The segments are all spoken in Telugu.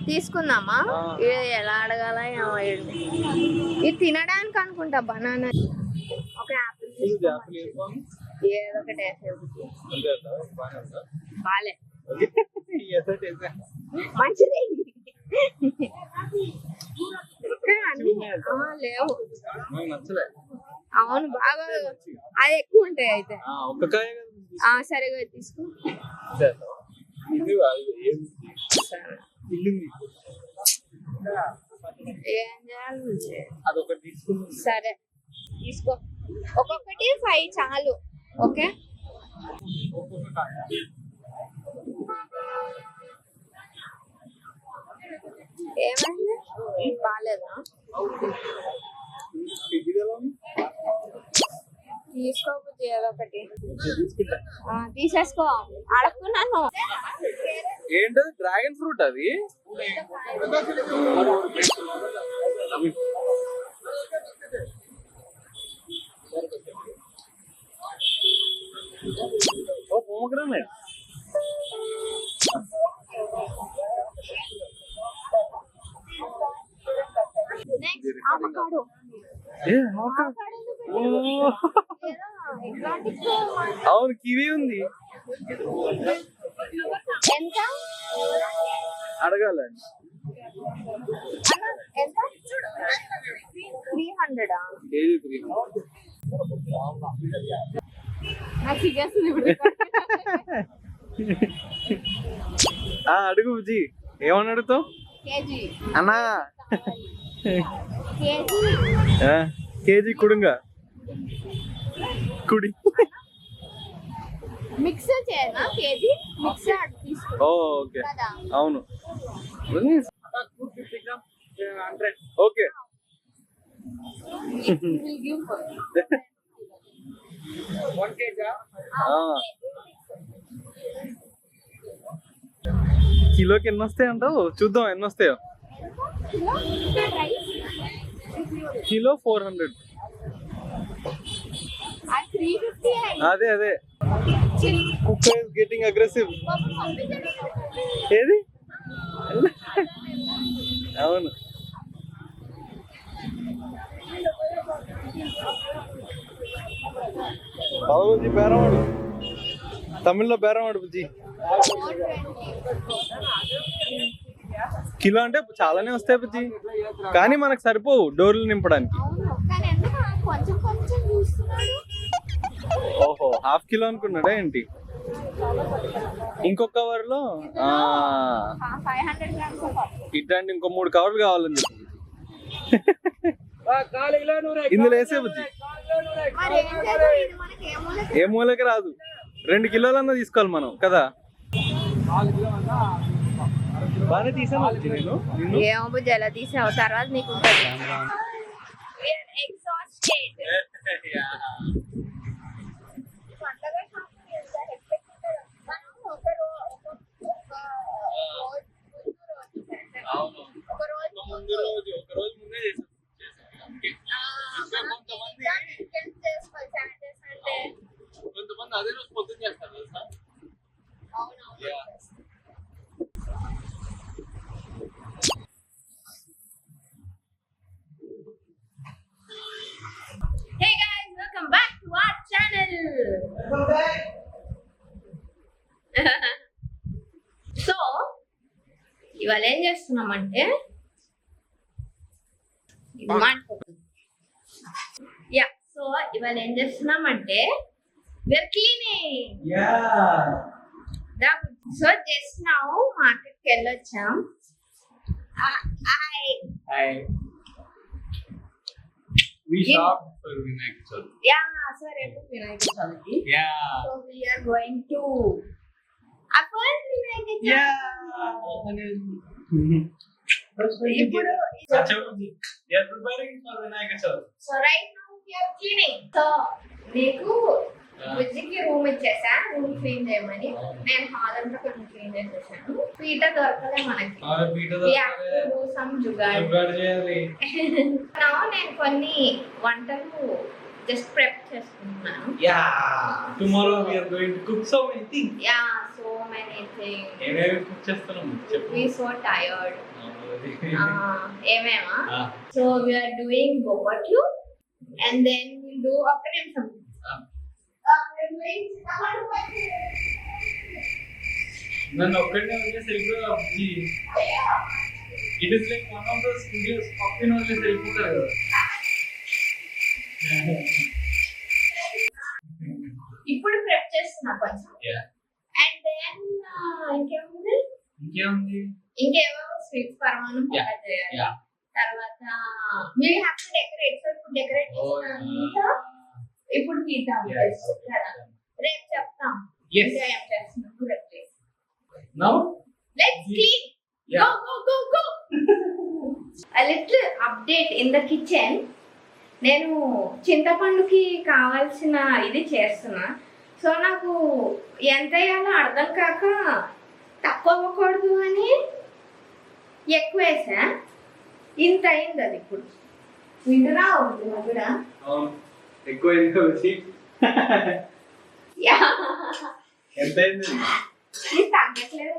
తీసుకుందామా? ఎలా అడగాల ఇది తినడానికి అనుకుంటా. బనానా ఒక యాపిల్ ఏదో ఒకటి బాలే మంచిది లేవు. అవును బాగా అది ఎక్కువ ఉంటాయి అయితే. సరిగా తీసుకో. ఏం చేయాలి? సరే తీసుకో. ఒక్కొక్కటి 5 చాలు. ఓకే ఏమైంది? బాలేదా? తీసుకోకపోతే ఏదో ఒకటి తీసేసుకో. అడుగుతున్నాను. ఏంటది? డ్రాగన్ ఫ్రూట్ అది. pomegranate. Next, avocado. అవును కివి ఉంది. ఎంత అడగాలండి? ఎంత? 300 కేజీ 300. అడుగు బుజ్జి. ఏమని అడుగుతావు? అన్నా కేజీ కుడుంగా కుడి మిక్స్ చేయనా? కేజీ మిక్స్ తీసుకో. ఓకే అవును. ఓకే కిలోకి ఎన్ని వస్తాయి అంటావు? చూద్దాం ఎన్ని వస్తాయో. కిలో 400. అదే అదే. కుక్క ఇస్ గెటింగ్ అగ్రెసివ్. ఏది? అవును. బుజ్జి బేరవాడు. తమిళ్లో బేరవాడు బుజ్జి. కిలో అంటే చాలానే వస్తాయి బుజ్జి, కానీ మనకు సరిపోవు డోర్లు నింపడానికి. ఓహో, ½ కిలో అనుకున్నాడా ఏంటి? ఇంకొక కవర్లో ఇట్లాంటి ఇంకో 3 కవర్లు కావాలని చెప్పి ఇందులో వేసే బుజ్జి. ఏ మూలకి రాదు. 2 కిలోలన్నా తీసుకోవాలి మనం కదా. బాగా తీసాను నేను. ఏమో బుజ్జి ఎలా తీసావు తర్వాత నీకు కొంతమంది అదే రోజు పొద్దున్న చేస్తారు తెలుసా. Hey guys, welcome back to our channel. So, ఇవాళ ఏం చేస్తున్నామంటే సో ఇవాళ ఏం చేస్తున్నామంటే we're cleaning. So just now market కి వెళ్ళొచ్చాం. We shop for Vinayak Chavithi. Yeah, so Vinayak Chavithi. Yeah. So we are going to Apple Vinayak Chavithi. Yeah. Ippudu we are preparing for Vinayak Chavithi. So right now we are cleaning. So నీకు బుజ్జికి రూమ్ ఇచ్చేసా, రూమ్ క్లీన్ చేయమని. నేను హాల్ అంతా కొంచెం క్లీన్ చేసేసాను. పీట దొరకలే మనకి. నేను కొన్ని వంటలు జస్ట్ ప్రెప్ చేసుకుంటున్నాను. Tomorrow we are going to cook so many things. So many things. ఏమేమి కుక్ చేస్తున్నాము చెప్పు. We so tired. ఏమేమా? So we are doing bobbatlu and then we do ఒక్క నిమిషం. నన్ను ఒక్కడే వదిలేసి వెళ్ళిపోయా. It is like one of those videos పప్పిన వదిలేసి వెళ్ళిపోతారు కదా. ఇప్పుడు ప్రెప్ చేస్తున్నా కొంచెం. అండ్ దెన్ ఇంకేముంది ఇంకేమో స్వీట్స్ పరమాణం చేయాలి. తర్వాత we have to decorate. So ఇప్పుడు డెకరేట్ చేసినంత ఇప్పుడు తీద్దాం కదా. రేపు చెప్తాం ఇంకా ఏం చేస్తున్నాము రేపు. Now let's clean. Go. A little update in the kitchen. నేను చింతపండుకి కావాల్సిన ఇది చేస్తున్నా. సో నాకు ఎంత వేయాలో అర్థం కాక తక్కువ అవ్వకూడదు అని ఎక్కువ వేసా. ఇంత అయింది అది. ఇప్పుడు వింటరా ఉంది కూడా ఎక్కువ ఎంత అయింది? తగ్గట్లేదు.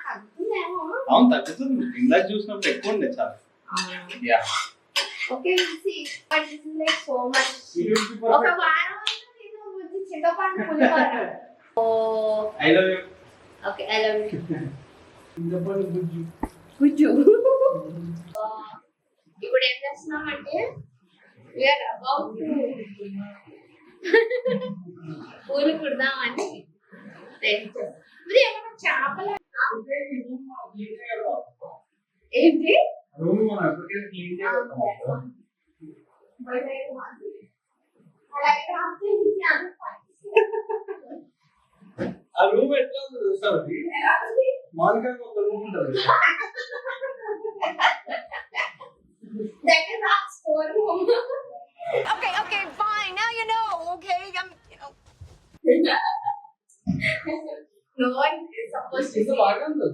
తగ్గుతుందేమో. అవును తగ్గుతుంది. ఇందాక చూసినప్పుడు ఎక్కువ ఉండే చాలా. Okay so much. ఒక వారం చింతపండు పులిహోర. I love you. Okay I love you. చింతపండు గుజ్జు. ఇప్పుడు ఏం చేస్తున్నామంటే వీఆర్ అబౌట్ టు పూలు కుడదామని. ఏమన్నా చేపల ఏంటి ఆ రూమ్ ఎట్లా ఉంది చూస్తావు? మాల్కాకి ఒక రూమ్ ఉంటుంది. That is our storeroom. Okay, fine. Now you know. Okay, No one is supposed to ఇది see. బాగా ఉంది.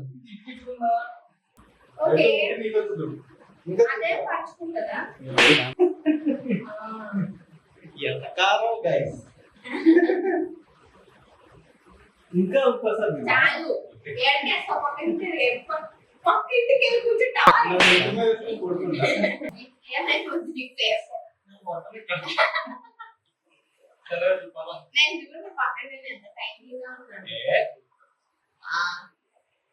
Okay. ఇంకా అదే పరుచుకుంటుందా? ఎంత కారం గైస్. ఇంకా ఒక్కసారి చాలు. ఏడకేస్తా పక్కింటికి వెళ్ళి కూర్చుంటా. ఏమైనా వద్దు నీకు చేస్తా. నేను చూడండి పక్కన ఎంత టైంగా ఉన్నాను.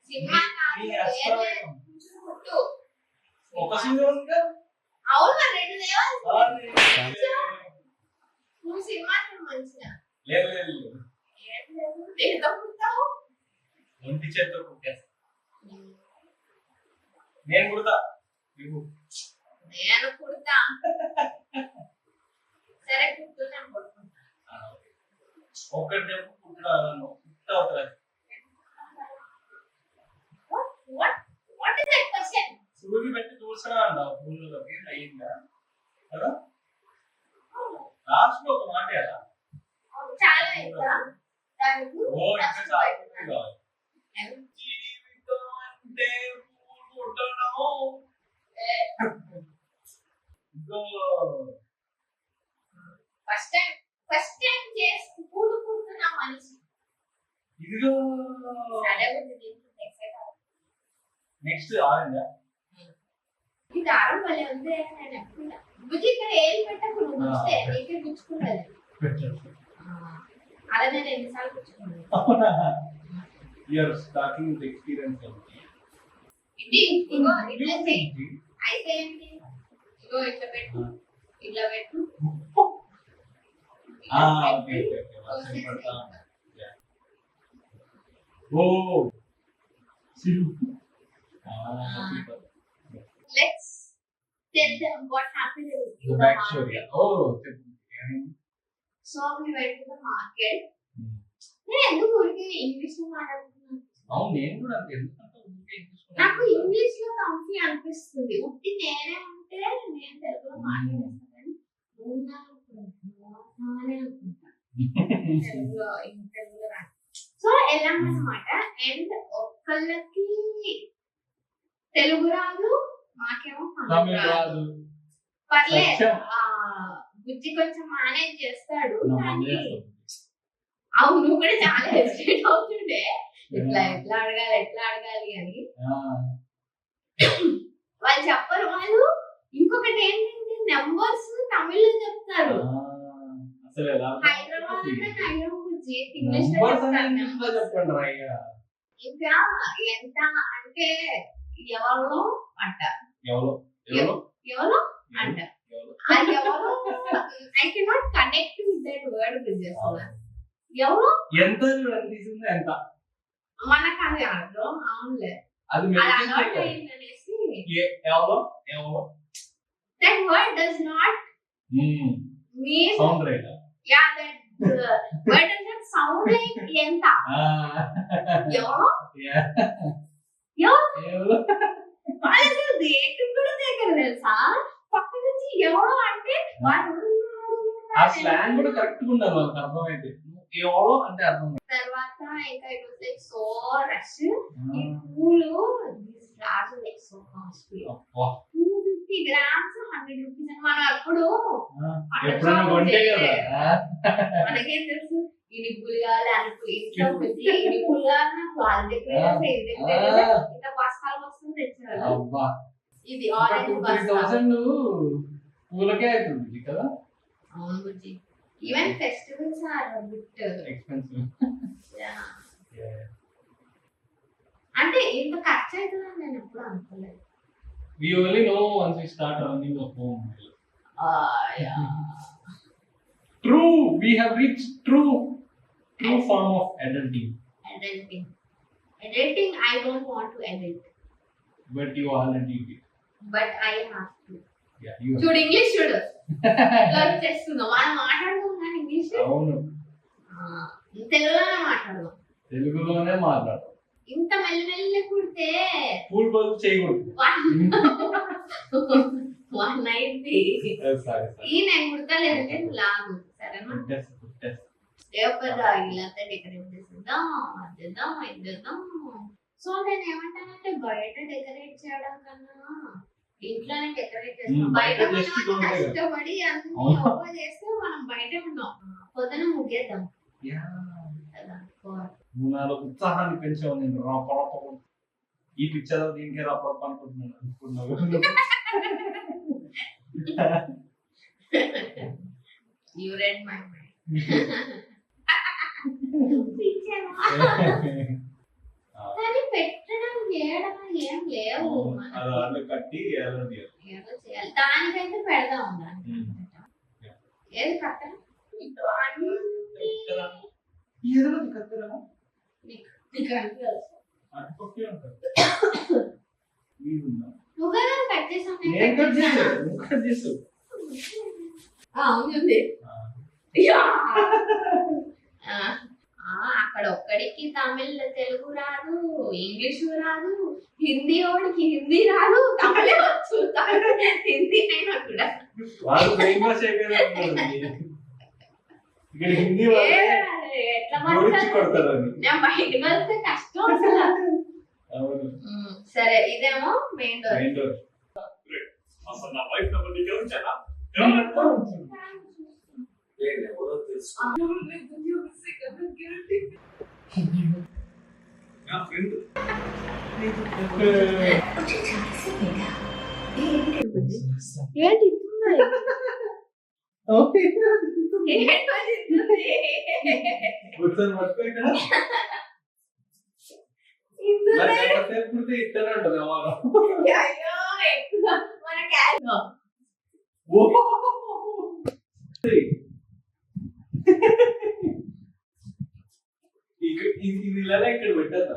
సినిమా కూర్చుంటు. ఒక సీజన్ అవును మరి 2 లేవాలి. నువ్వు సినిమా మంచిగా లేదు ఏదో కుడతావు. ఒంటి చేత్తో కుట్టేస్తా. నేను కుడతా. నేను కుడతా. సరే కుట్టు. నేను కుట్టుకుంటా. ఒకటి రేపు కుట్ట అవుతుంది. What is that question? సూర్యుడు పెట్టి చూసినా అంట పూలలోకి అయ్యిందా కదా. లాస్ట్ లో ఒక మాట కదా. చాలా ఇంకా దానికి ఓ ఇంకా చాలా కావాలి. జీవితం అంటే పూలు కుట్టడం. ఫస్ట్ టైం చేసి పూలు కుడుతున్నా మనిషి. ఇదిగో నెక్స్ట్ ఆరెంజ్. ఈ దారం భలే ఉంది. నేను ఎప్పుడు బుజ్జి ఇక్కడ ఏది పెట్టకు. నువ్వు గుచ్చితే నీకే గుచ్చుకున్నది. అలా నేను ఎన్నిసార్లు గుచ్చుకున్నాను. You're starting with experience. ఇది ఇగో ఇట్లా చేయి. అయితే ఏంటి? ఇగో ఇట్లా పెట్టు. ఇట్లా పెట్టు. Okay oh Let's tell them what happened in the the back market. story. Oh, So we went to the market. నేను ఎందుకు ఊరికే ఇంగ్లీష్ లో మాట్లాడుతున్నాను? అవును నేను కూడా అంతే. ఎందుకంటే నాకు ఇంగ్లీష్ లో కంఫీ అనిపిస్తుంది. ఉట్టి నేనే ఉంటే నేను తెలుగులో మాట్లాడేస్తాను. సో వెళ్ళామన్నమాట. అండ్ ఒక్కళ్ళకి తెలుగు రాదు, మాకేమో తమిళ రాదు. పర్లేదు సత్యం. బుజ్జి కొంచెం మేనేజ్ చేస్తాడు నా కానీ మమ్మీ చేస్తుంది. అవును నువ్వు కూడా చాలా హెసిటేట్ అవుతుండే ఎట్లా అడగాలి అని వాళ్ళు చెప్పరు. వాళ్ళు ఇంకొకటి ఏంటంటే నెంబర్స్ తమిళ్లో చెప్తారు. అసలు ఎలా హైదరాబాద్ బుజ్జి ఇంగ్లీష్ లో Numbers చెప్తారు అనేది ఇంగ్లీష్లో numbers. చెప్పండి రా అయ్యా. ఇంకా ఎంత అంటే ఎవరో అంట ఎవరో ఎవరో ఎవరో అంట ఎవరో. ఆ ఎవరో I cannot connect with that word business ఎవరో ఎంత చూడండి తీసుకుంది ఎంత మనకు అది అర్థం అవునులే అది అది మెన్షన్ అలవాటు చేయాలి. అయిందనేసి ఎవరో ఎవరో that word does not mean sound right. Yeah that word does not sound like ఎంత ఎవరో ఎవరో వాళ్ళు దేనికి కూడా దగ్గర తెలుసా పక్క నుంచి ఎవరో అంటే వాడు ఆ స్లాంగ్ కూడా కరెక్ట్ గా ఉండాలి వాళ్ళకి అర్థమైతే. ఎవరో అంటే అర్థం కాదు. తర్వాత ఇంకా it was like so rush ఈ పూలు this flowers like so costly అబ్బా. 250 grams 100 rupees అని మనం అప్పుడు ఎప్పుడైనా కొంటే కదా. మనకేం తెలుసు ఇన్ని పూలు కావాలి అన్ని పూలు ఇంట్లో పెట్టి ఇన్ని పూలు కావాలి నాకు వాళ్ళ దగ్గర ఇంత బస్తాలు వస్తుంది తెచ్చారు. అబ్బా ఇది ఆరెంజ్ 2,000 పూలకే అవుతుంది కదా. అవును బుజ్జి even festivals are bit expensive. అంటే ఇంత ఖర్చు అవుతుందని నేను ఎప్పుడు అనుకోలేదు. We only know once we start running the home. True, we have reached true form of adulting. Adulting, I don't want to adult, But you already did. but I have to. Yeah, you are. చూడు ఇంగ్లీష్ చూడు ఎట్లా వచ్చేస్తుందో మనం మాట్లాడదాం కానీ ఇంగ్లీష్ అవును, తెలుగులోనే మాట్లాడదాం. తెలుగులోనే మాట్లాడు. ఇంత మెల్లమెల్లి కుడితే పూల్ బదులు చేయకూడదు. వన్ నైట్ ఈ నేను కుడతలేదంటే లాగు సరేనా లేకపోతే ఇలాంటి డెకరేట్ చేసేద్దాం అది చేద్దాం ఇది చేద్దాం. సో నేను ఏమంటానంటే బయట డెకరేట్ చేయడం కన్నా ఇంట్లోనే డెకరేట్ చేస్తాం. బయట మనం కష్టపడి అన్ని చేస్తే మనం బయట ఉన్నాం. పొద్దున ముగ్గేద్దాం కదా. నాలో ఉత్సాహాన్ని పెంచావు నేను. రాపరప ఈ పిక్చర్ దీనికే రాపరప అనుకుంటున్నాను. You read my mind. కానీ పెట్టడం చేయడం ఏం లేవు. అది కట్టి ఏదో చేయాలి దానికైతే పెడదాం. ఏది కట్టడం నువ్వే కట్ చేసావు. అవునండి అక్కడ ఒక్కడికి తమిళ్ తెలుగు రాదు, ఇంగ్లీషు రాదు, హిందీ వాడికి హిందీ రాదు, తమిళే వచ్చు. హిందీ అయినా కూడా ఎట్లా మాట్లాడతారు నేను బయటకు వెళ్తే కష్టం అసలు. సరే ఇదేమో మెయిన్ డోర్. అసలు నా వైఫ్ నెంబర్ నీకు ఎవరిచ్చానా? ఎవరో తెలుసు. నా ఫ్రెండ్. ఏంటి ఒకసారి పట్టుకో ఇక్కడ. ఇట్టనే ఉంటుంది అవ్వాలి. ఇది ఇలా ఇక్కడ పెట్టద్దా?